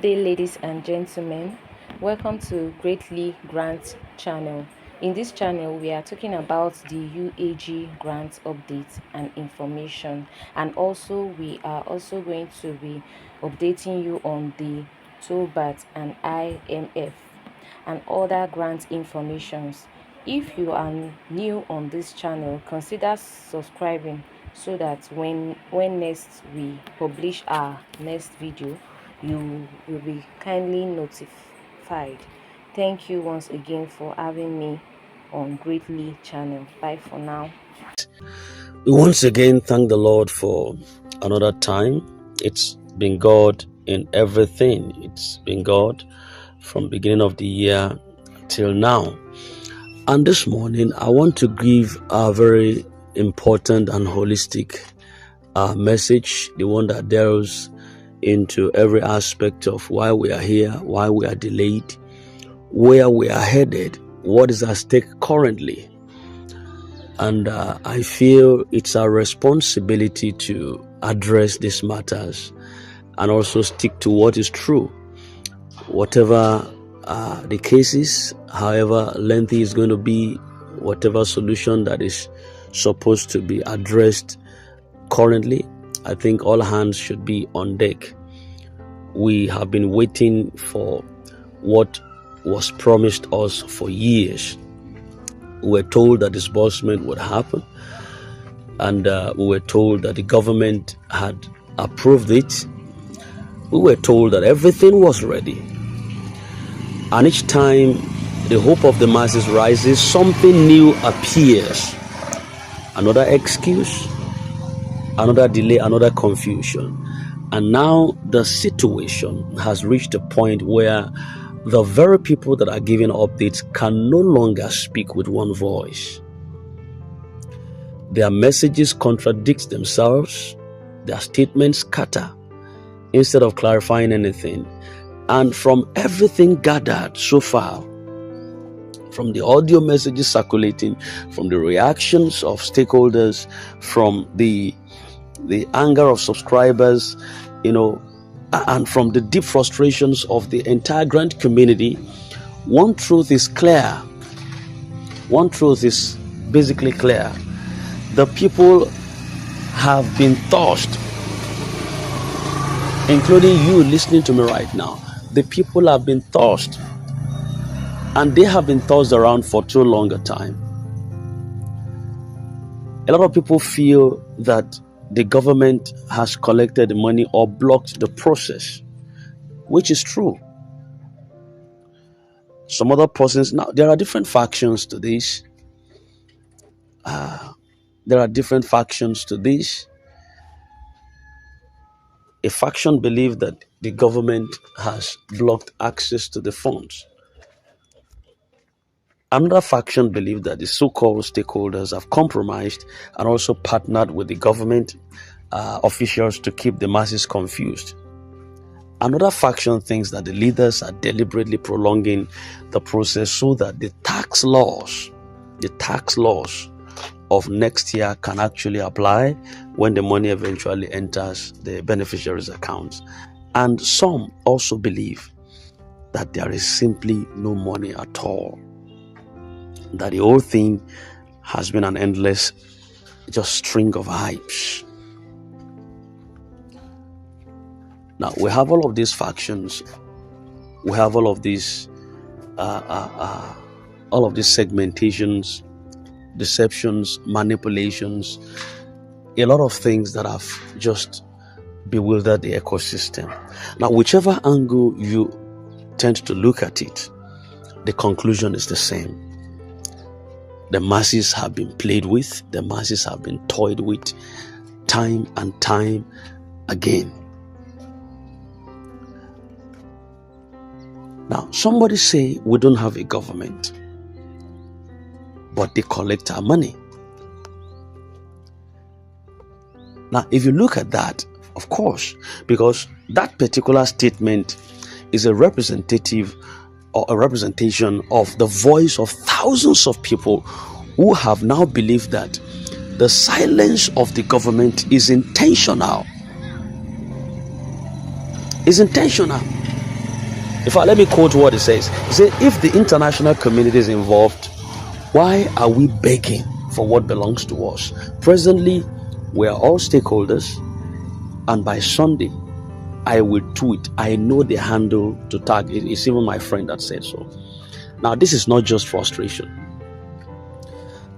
day, ladies and gentlemen. Welcome to Greatly Grant channel. In this channel, we are talking about the UAAG grant updates and information, and also we are also going to be updating you on the Theobarth and IMF and other grant informations. If you are new on this channel, consider subscribing so that when next we publish our next video, you will be kindly notified. Thank you once again for having me on Greatly channel. Bye for now. We once again thank the Lord for another time. It's been God in everything. It's been God from beginning of the year till now. And this morning, I want to give a very important and holistic message, the one that delves into every aspect of why we are here, why we are delayed, where we are headed, what is at stake currently. And I feel it's our responsibility to address these matters and also stick to what is true. Whatever the case is, however lengthy it's going to be, whatever solution that is supposed to be addressed currently, I think all hands should be on deck. We have been waiting for what was promised us for years. We were told that disbursement would happen, and we were told that the government had approved it. We were told that everything was ready. And each time the hope of the masses rises, something new appears. Another excuse, another delay, another confusion. And now the situation has reached a point where the very people that are giving updates can no longer speak with one voice. Their messages contradict themselves, their statements scatter instead of clarifying anything. And from everything gathered so far, from the audio messages circulating, from the reactions of stakeholders, from the anger of subscribers, and from the deep frustrations of the entire grant community, one truth is clear. One truth is basically clear. The people have been tossed, including you listening to me right now. The people have been tossed, and they have been tossed around for too long a time. A lot of people feel that the government has collected the money or blocked the process, which is true. Some other persons, now there are different factions to this. There are different factions to this. A faction believes that the government has blocked access to the funds. Another faction believes that the so-called stakeholders have compromised and also partnered with the government officials to keep the masses confused. Another faction thinks that the leaders are deliberately prolonging the process so that the tax laws of next year can actually apply when the money eventually enters the beneficiaries' accounts. And some also believe that there is simply no money at all, that the whole thing has been an endless just string of hypes. Now, we have all of these factions, we have all of these segmentations, deceptions, manipulations, a lot of things that have just bewildered the ecosystem. Now, whichever angle you tend to look at it, the conclusion is the same. The masses have been played with, the masses have been toyed with time and time again. Now, somebody say we don't have a government, but they collect our money. Now, if you look at that, of course, because that particular statement is a representative or a representation of the voice of thousands of people who have now believed that the silence of the government is intentional. Is intentional. In fact, let me quote what it says. It says, if the international community is involved, why are we begging for what belongs to us? Presently, we are all stakeholders, and by Sunday, I will tweet. I know the handle to tag. It's even my friend that said so. Now, this is not just frustration.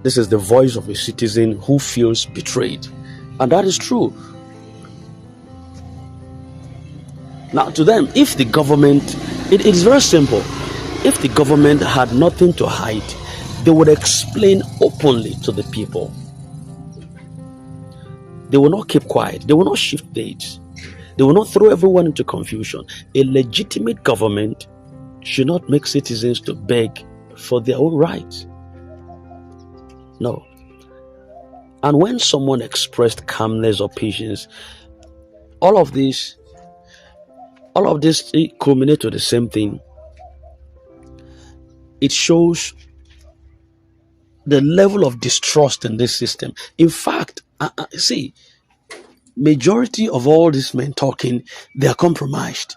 This is the voice of a citizen who feels betrayed. And that is true. Now, to them, if the government, it is very simple. If the government had nothing to hide, they would explain openly to the people. They will not keep quiet. They will not shift dates. They will not throw everyone into confusion. A legitimate government should not make citizens to beg for their own rights. No. And when someone expressed calmness or patience, all of this culminates to the same thing. It shows the level of distrust in this system. In fact, see, majority of all these men talking, they are compromised.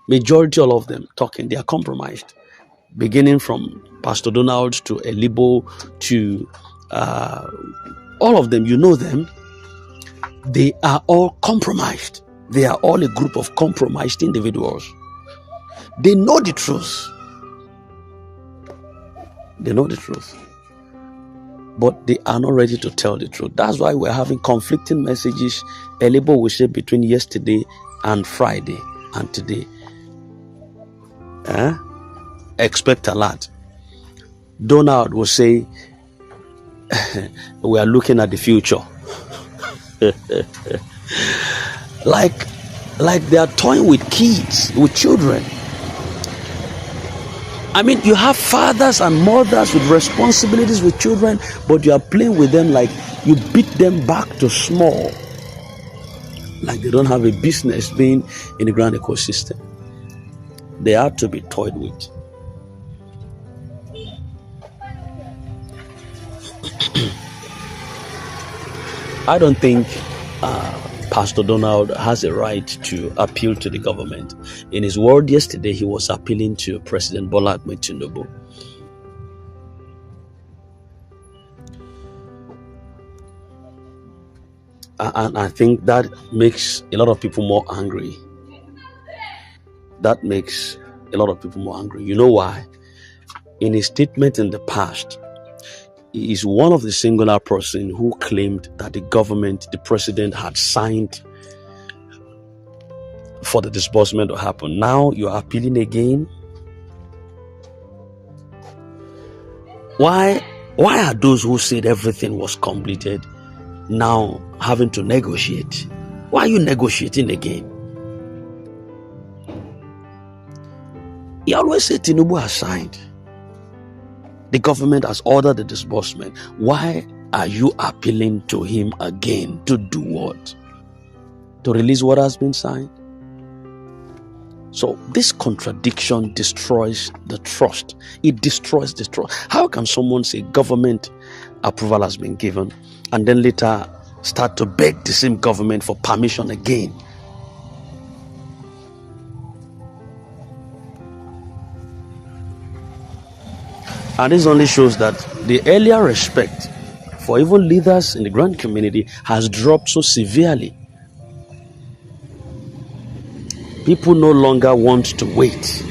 Majority, all of them talking, they are compromised. Beginning from Pastor Donald to Elibo to all of them, you know them. They are all compromised. They are all a group of compromised individuals. They know the truth. They know the truth. But they are not ready to tell the truth. That's why we're having conflicting messages. Elibo will say between yesterday and Friday and today. Expect a lot. Donald will say, we are looking at the future. like they are toying with kids, with children. I mean, you have fathers and mothers with responsibilities with children, but you are playing with them like you beat them back to small. Like they don't have a business being in the grand ecosystem. They are to be toyed with. I don't think Pastor Donald has a right to appeal to the government. In his word yesterday, he was appealing to President Bola Ahmed Tinubu. And I think that makes a lot of people more angry. That makes a lot of people more angry. You know why? In his statement in the past, he is one of the singular person who claimed that the government, the president, had signed for the disbursement to happen. Now you are appealing again. Why are those who said everything was completed now having to negotiate? Why are you negotiating again? He always said Tinubu has signed. The government has ordered the disbursement. Why are you appealing to him again? To do what? To release what has been signed? So this contradiction destroys the trust. It destroys the trust. How can someone say government approval has been given and then later start to beg the same government for permission again? And this only shows that the earlier respect for even leaders in the grand community has dropped so severely. People no longer want to wait.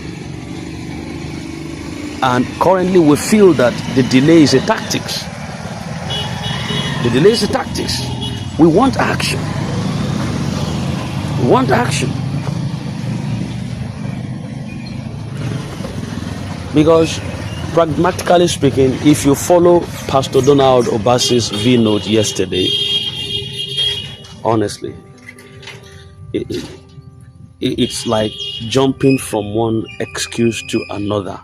And currently we feel that the delay is a tactics. The delay is a tactics. We want action. We want action. Because pragmatically speaking, if you follow Pastor Donald Obasi's V-note yesterday, honestly, it's like jumping from one excuse to another,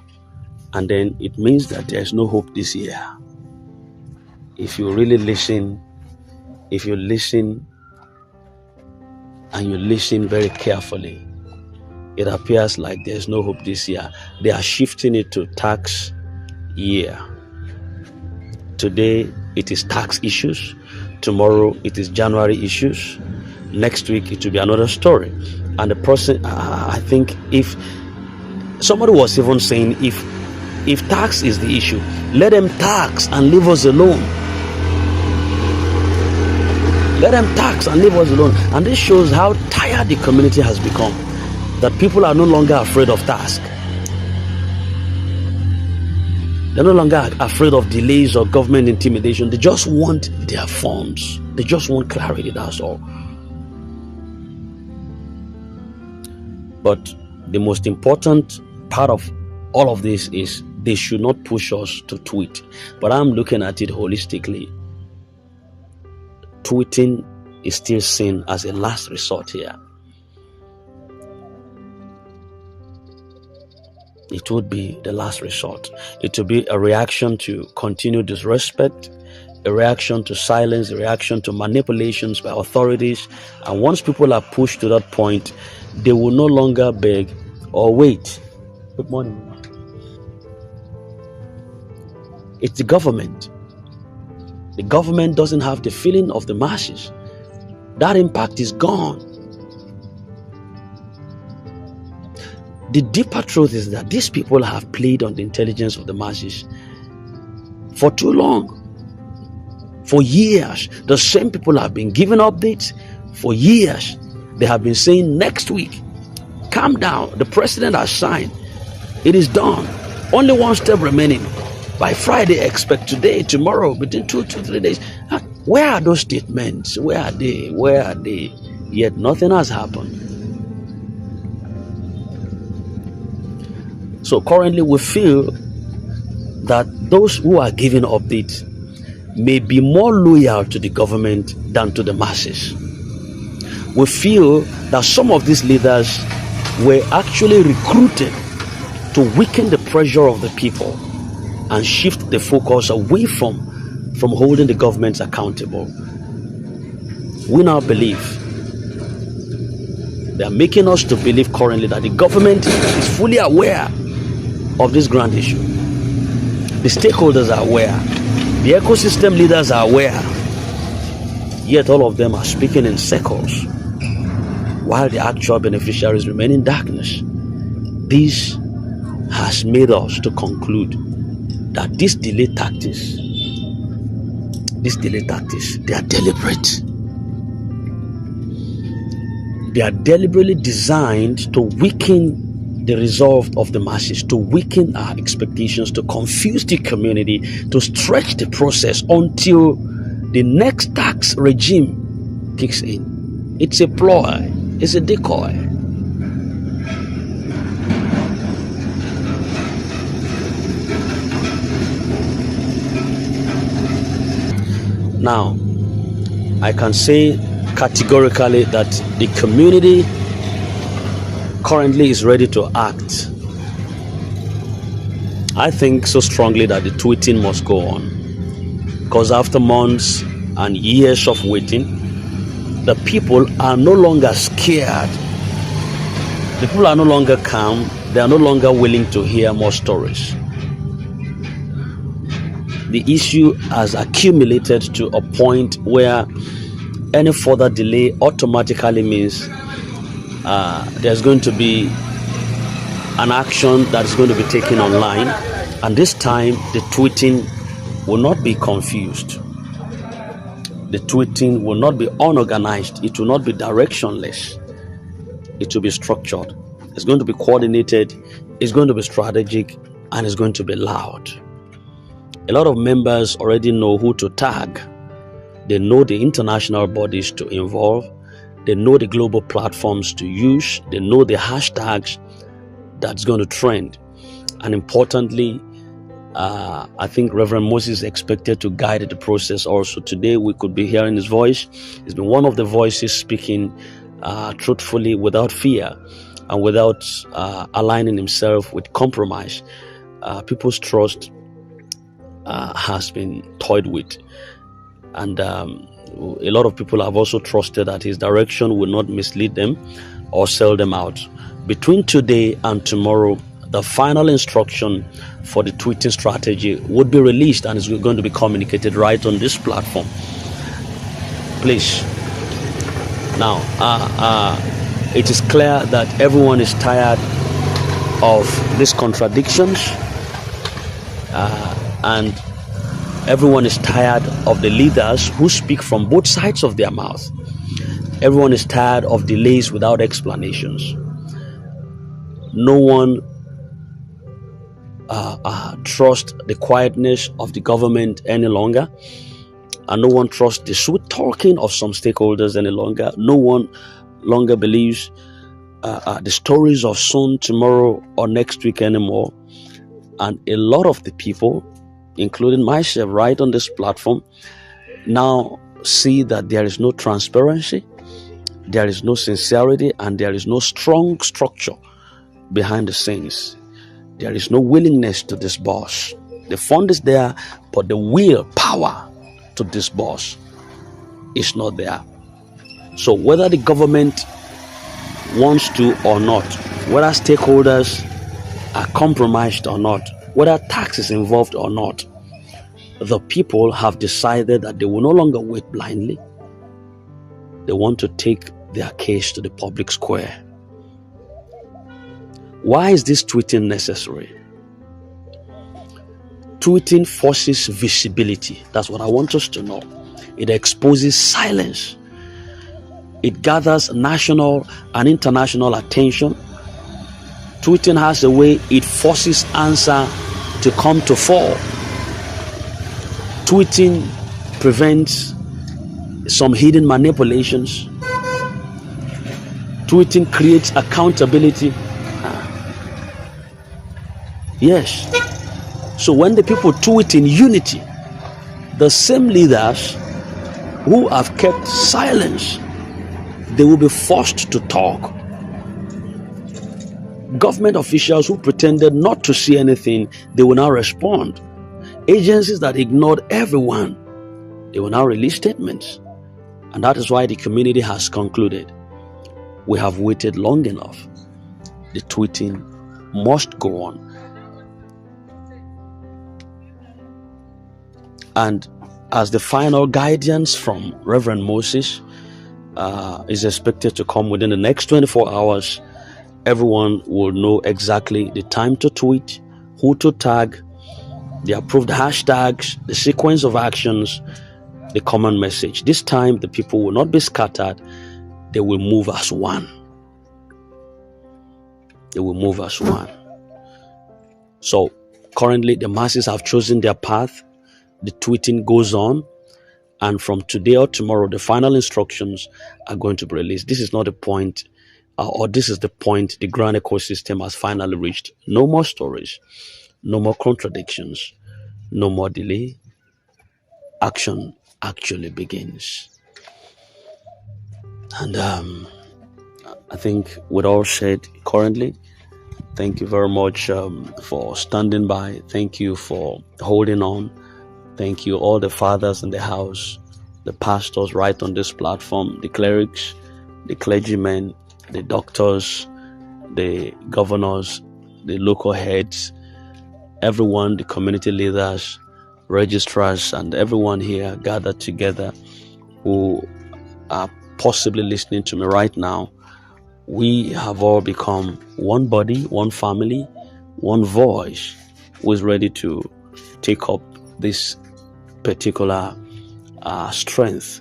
and then it means that there's no hope this year. If you really listen, and you listen very carefully, it appears like there's no hope this year. They are shifting it to tax year. Today it is tax issues. Tomorrow it is January issues. Next week it will be another story. And the person, I think, if somebody was even saying, if tax is the issue, let them tax and leave us alone. Let them tax and leave us alone. And this shows how tired the community has become, that people are no longer afraid of task. They're no longer afraid of delays or government intimidation. They just want their funds. They just want clarity, that's all. But the most important part of all of this is they should not push us to tweet. But I'm looking at it holistically. Tweeting is still seen as a last resort here. It would be the last resort. It would be a reaction to continued disrespect, a reaction to silence, a reaction to manipulations by authorities. And once people are pushed to that point, they will no longer beg or wait. Good morning. It's the government. The government doesn't have the feeling of the masses. That impact is gone. The deeper truth is that these people have played on the intelligence of the masses for too long. For years, the same people have been giving updates. For years, they have been saying next week, calm down, the president has signed, it is done, only one step remaining. By Friday, expect today, tomorrow, between 2 to 3 days. Where are those statements? Where are they? Where are they? Yet nothing has happened. So currently we feel that those who are giving updates may be more loyal to the government than to the masses. We feel that some of these leaders were actually recruited to weaken the pressure of the people and shift the focus away from holding the governments accountable. We now believe, they are making us to believe currently that the government is fully aware of this grand issue. The stakeholders are aware. The ecosystem leaders are aware. Yet all of them are speaking in circles, while the actual beneficiaries remain in darkness. This has made us to conclude that these delay tactics, they are deliberate. They are deliberately designed to weaken the resolve of the masses, to weaken our expectations, to confuse the community, to stretch the process until the next tax regime kicks in. It's a ploy, it's a decoy. Now, I can say categorically that the community currently is ready to act. I think so strongly that the tweeting must go on, because after months and years of waiting, the people are no longer scared. The people are no longer calm. They are no longer willing to hear more stories. The issue has accumulated to a point where any further delay automatically means there's going to be an action that is going to be taken online, and this time the tweeting will not be confused. The tweeting will not be unorganized. It will not be directionless. It will be structured. It's going to be coordinated. It's going to be strategic, and it's going to be loud. A lot of members already know who to tag. They know the international bodies to involve. They know the global platforms to use. They know the hashtags that's going to trend. And importantly, I think Reverend Moses is expected to guide the process also. Today we could be hearing his voice. He's been one of the voices speaking truthfully, without fear and without aligning himself with compromise. People's trust has been toyed with, and a lot of people have also trusted that his direction will not mislead them or sell them out. Between today and tomorrow, the final instruction for the tweeting strategy would be released and is going to be communicated right on this platform. Please, now It is clear that everyone is tired of these contradictions, and everyone is tired of the leaders who speak from both sides of their mouth. Everyone is tired of delays without explanations. No one trusts the quietness of the government any longer, and no one trusts the sweet talking of some stakeholders any longer. No one longer believes the stories of soon, tomorrow, or next week anymore. And a lot of the people, including myself right on this platform, now see that there is no transparency, there is no sincerity, and there is no strong structure behind the scenes. There is no willingness to disburse. The fund is there, but the will, power to disburse is not there. So whether the government wants to or not, whether stakeholders are compromised or not, whether tax is involved or not, the people have decided that they will no longer wait blindly. They want to take their case to the public square. Why is this tweeting necessary? Tweeting forces visibility. That's what I want us to know. It exposes silence. It gathers national and international attention. Tweeting has a way it forces answer to come to fore. Tweeting prevents some hidden manipulations. Tweeting creates accountability. Yes. So when the people tweet in unity, the same leaders who have kept silence, they will be forced to talk. Government officials who pretended not to see anything, they will now respond. Agencies that ignored everyone, they will now release statements. And that is why the community has concluded, we have waited long enough. The tweeting must go on. And as the final guidance from Reverend Moses is expected to come within the next 24 hours, everyone will know exactly the time to tweet, who to tag, the approved hashtags, the sequence of actions, the common message. This time, the people will not be scattered. They will move as one. They will move as one. So, currently, the masses have chosen their path. The tweeting goes on. And from today or tomorrow, the final instructions are going to be released. This is not a point, or this is the point the grand ecosystem has finally reached. No more stories. No more contradictions. No more delay. Action actually begins. And I think with all said currently, thank you very much for standing by. Thank you for holding on. Thank you, all the fathers in the house, the pastors right on this platform, the clerics, the clergymen, the doctors, the governors, the local heads, everyone, the community leaders, registrars, and everyone here gathered together who are possibly listening to me right now. We have all become one body, one family, one voice who is ready to take up this particular strength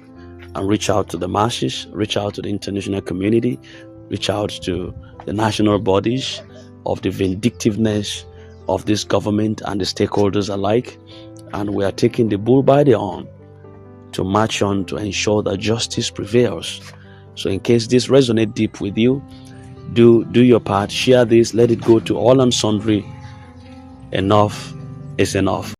and reach out to the masses, reach out to the international community, reach out to the national bodies of the vindictiveness of this government and the stakeholders alike. And we are taking the bull by the horn to march on to ensure that justice prevails. So in case this resonates deep with you, do your part, share this, let it go to all and sundry. Enough is enough.